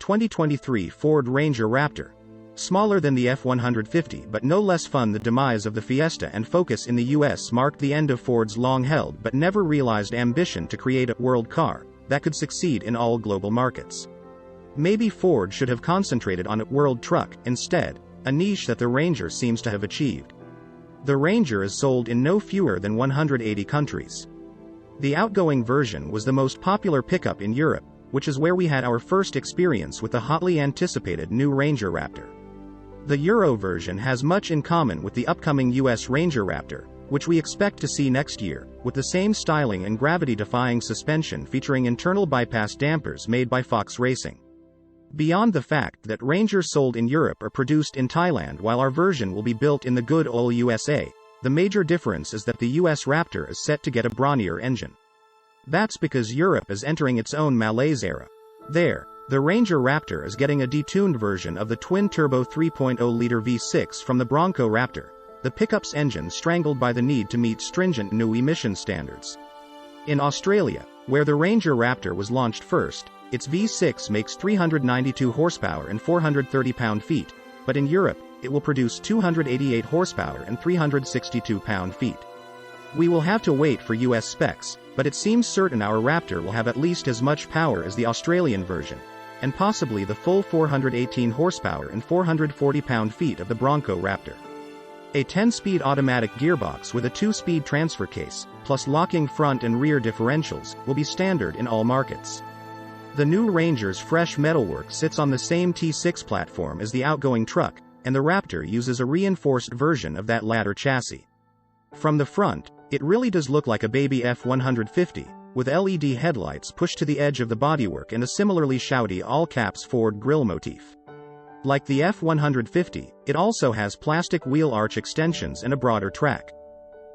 2023 Ford Ranger Raptor. Smaller than the F-150 but no less fun. The demise of the Fiesta and Focus in the US marked the end of Ford's long-held but never realized ambition to create a world car that could succeed in all global markets. Maybe Ford should have concentrated on a world truck instead, a niche that the Ranger seems to have achieved. The Ranger is sold in no fewer than 180 countries. The outgoing version was the most popular pickup in Europe, which is where we had our first experience with the hotly anticipated new Ranger Raptor. The Euro version has much in common with the upcoming US Ranger Raptor, which we expect to see next year, with the same styling and gravity-defying suspension featuring internal bypass dampers made by Fox Racing. Beyond the fact that Rangers sold in Europe are produced in Thailand while our version will be built in the good old USA, the major difference is that the US Raptor is set to get a brawnier engine. That's because Europe is entering its own malaise era. There, the Ranger Raptor is getting a detuned version of the twin-turbo 3.0-liter V6 from the Bronco Raptor, the pickup's engine strangled by the need to meet stringent new emission standards. In Australia, where the Ranger Raptor was launched first, its V6 makes 392 horsepower and 430 pound-feet, but in Europe, it will produce 288 horsepower and 362 pound-feet. We will have to wait for US specs, but it seems certain our Raptor will have at least as much power as the Australian version, and possibly the full 418 horsepower and 440 pound-feet of the Bronco Raptor. A 10-speed automatic gearbox with a 2-speed transfer case, plus locking front and rear differentials, will be standard in all markets. The new Ranger's fresh metalwork sits on the same T6 platform as the outgoing truck, and the Raptor uses a reinforced version of that latter chassis. From the front, it really does look like a baby F-150, with LED headlights pushed to the edge of the bodywork and a similarly shouty all-caps Ford grille motif. Like the F-150, it also has plastic wheel arch extensions and a broader track.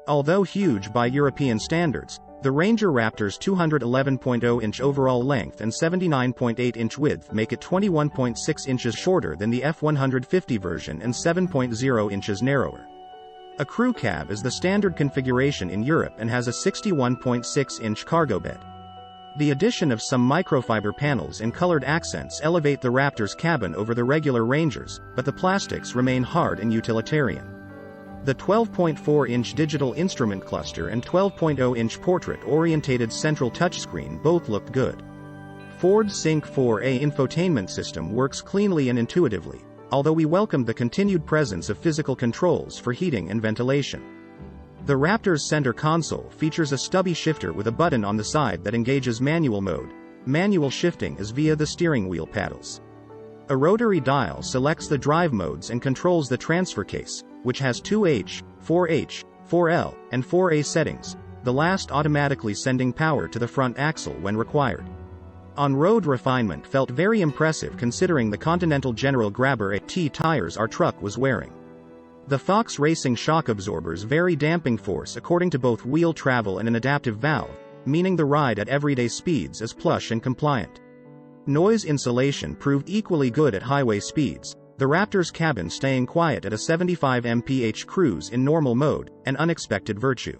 Although huge by European standards, the Ranger Raptor's 211.0-inch overall length and 79.8-inch width make it 21.6 inches shorter than the F-150 version and 7.0 inches narrower. A crew cab is the standard configuration in Europe and has a 61.6-inch cargo bed. The addition of some microfiber panels and colored accents elevate the Raptor's cabin over the regular Rangers, but the plastics remain hard and utilitarian. The 12.4-inch digital instrument cluster and 12.0-inch portrait-orientated central touchscreen both looked good. Ford's Sync 4A infotainment system works cleanly and intuitively, although we welcomed the continued presence of physical controls for heating and ventilation. The Raptor's center console features a stubby shifter with a button on the side that engages manual mode. Manual shifting is via the steering wheel paddles. A rotary dial selects the drive modes and controls the transfer case, which has 2H, 4H, 4L, and 4A settings, the last automatically sending power to the front axle when required. On-road refinement felt very impressive considering the Continental General Grabber AT tires our truck was wearing. The Fox Racing shock absorbers vary damping force according to both wheel travel and an adaptive valve, meaning the ride at everyday speeds is plush and compliant. Noise insulation proved equally good at highway speeds, the Raptor's cabin staying quiet at a 75 mph cruise in normal mode, an unexpected virtue.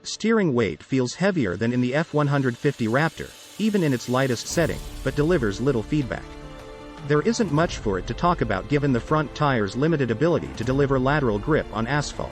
Steering weight feels heavier than in the F-150 Raptor, even in its lightest setting, but delivers little feedback. There isn't much for it to talk about given the front tire's limited ability to deliver lateral grip on asphalt.